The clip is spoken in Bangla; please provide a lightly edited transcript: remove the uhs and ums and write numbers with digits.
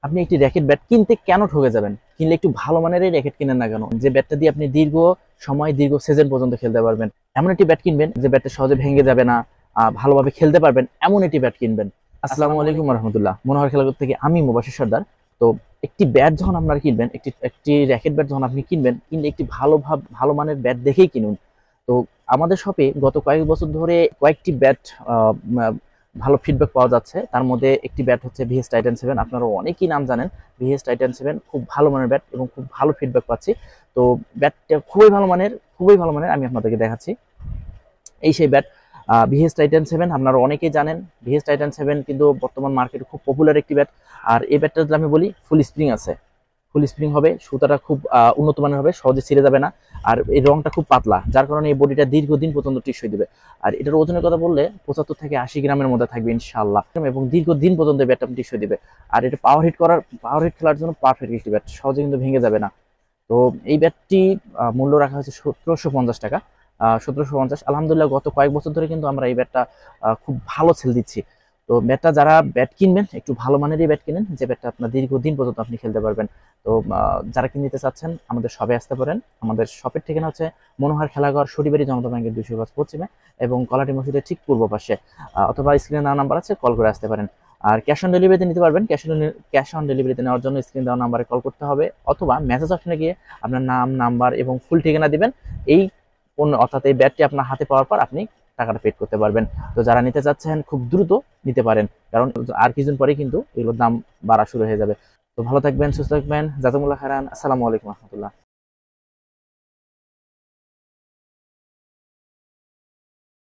আপনি একটি র্যাকেট ব্যাট কিনতে কেন ঠকে যাবেন? কিনলে একটু ভালো মানেরই র্যাকেট কিনেন না কেন? যে ব্যাটটা দিয়ে আপনি দীর্ঘ সময় দীর্ঘ সিজন পর্যন্ত খেলতে পারবেন। এমন একটি ব্যাট কিনবেন যে ব্যাটটা সহজে ভেঙে যাবে না, ভালোভাবে খেলতে পারবেন এমন একটি ব্যাট কিনবেন। আসসালামু আলাইকুম রহমতুল্লাহ। মনোহর খেলাঘর থেকে আমি মুবাশির সর্দার। তো একটি ব্যাট যখন আপনারা কিনবেন, একটি একটি র্যাকেট ব্যাট যখন আপনি কিনবেন, কিনলে একটি ভালো মানের ব্যাট দেখেই কিনুন। তো আমাদের শপে গত কয়েক বছর ধরে কয়েকটি ব্যাট ভালো ফিডব্যাক পাওয়া যাচ্ছে। তার মধ্যে একটি ব্যাট হচ্ছে ভিএস টাইটান 7। আপনারা অনেকেই নাম জানেন। ভিএস টাইটান 7 খুব ভালো মানের ব্যাট এবং খুব ভালো ফিডব্যাক পাচ্ছি। তো ব্যাটটা খুবই ভালো মানের আমি আপনাদেরকে দেখাচ্ছি। এই সেই ব্যাট ভিএস টাইটান 7, আপনারা অনেকেই জানেন। ভিএস টাইটান 7 কিন্তু বর্তমান মার্কেটে খুব পপুলার একটি ব্যাট। আর এই ব্যাটটা যদি আমি বলি, ফুল স্প্রিং আছে, ফুল স্প্রিং হবে, সুতাটা খুব উন্নত মানের হবে, সহজে ছিঁড়ে যাবে না। আর এই রংটা খুব পাতলা, যার কারণে এই বডিটা দীর্ঘদিন পর্যন্ত টিকসই দিবে। আর এটার ওজনের কথা বললে 75 থেকে 80 গ্রামের মধ্যে থাকবে ইনশাআল্লাহ, এবং দীর্ঘদিন পর্যন্ত ব্যাটটা টিকসই দিবে। আর এটা পাওয়ার হিট খেলার জন্য পারফেক্ট একটি ব্যাট, সহজে কিন্তু ভেঙে যাবে না। তো এই ব্যাটটি মূল্য রাখা হয়েছে 1750 টাকা। 1750। আলহামদুলিল্লাহ গত কয়েক বছর ধরে কিন্তু আমরা এই ব্যাটটা খুব ভালো সেল দিচ্ছি। তো ব্যাটটা যারা ব্যাট কিনবেন, একটু ভালো মানেরই ব্যাট কিনেন, যে ব্যাটটা আপনার দীর্ঘদিন পর্যন্ত আপনি খেলতে পারবেন। তো যারা কিনতে চাচ্ছেন আমাদের শপে আসতে পারেন। আমাদের শপের ঠিকানা হচ্ছে মনোহর খেলাঘর, সরিবাড়ি, জনতা ব্যাংকের 200 গজ পশ্চিমে এবং কলাটি মসজিদের ঠিক পূর্ব পাশে। অথবা স্ক্রিনে দেওয়া নাম্বার আছে, কল করে আসতে পারেন। আর ক্যাশ অন ডেলিভারিতে নিতে পারবেন। ক্যাশ অন ডেলিভারিতে নেওয়ার জন্য স্ক্রিন দেওয়া নাম্বারে কল করতে হবে, অথবা মেসেজ অপশনে গিয়ে আপনার নাম, নাম্বার এবং ফুল ঠিকানা দিবেন। এই পণ্য অর্থাৎ এই ব্যাটটি আপনার হাতে পাওয়ার পর আপনি টাকাটা পেড করতে পারবেন। তো যারা নিতে চাচ্ছেন খুব দ্রুত নিতে পারেন, কারণ আর কিছুদিন পরে কিন্তু এগুলোর দাম বাড়া শুরু হয়ে যাবে। তো ভালো থাকবেন, সুস্থ থাকবেন, জাযাকুমুল্লাহ খাইরান। আসসালামু আলাইকুম রহমতুল্লাহ।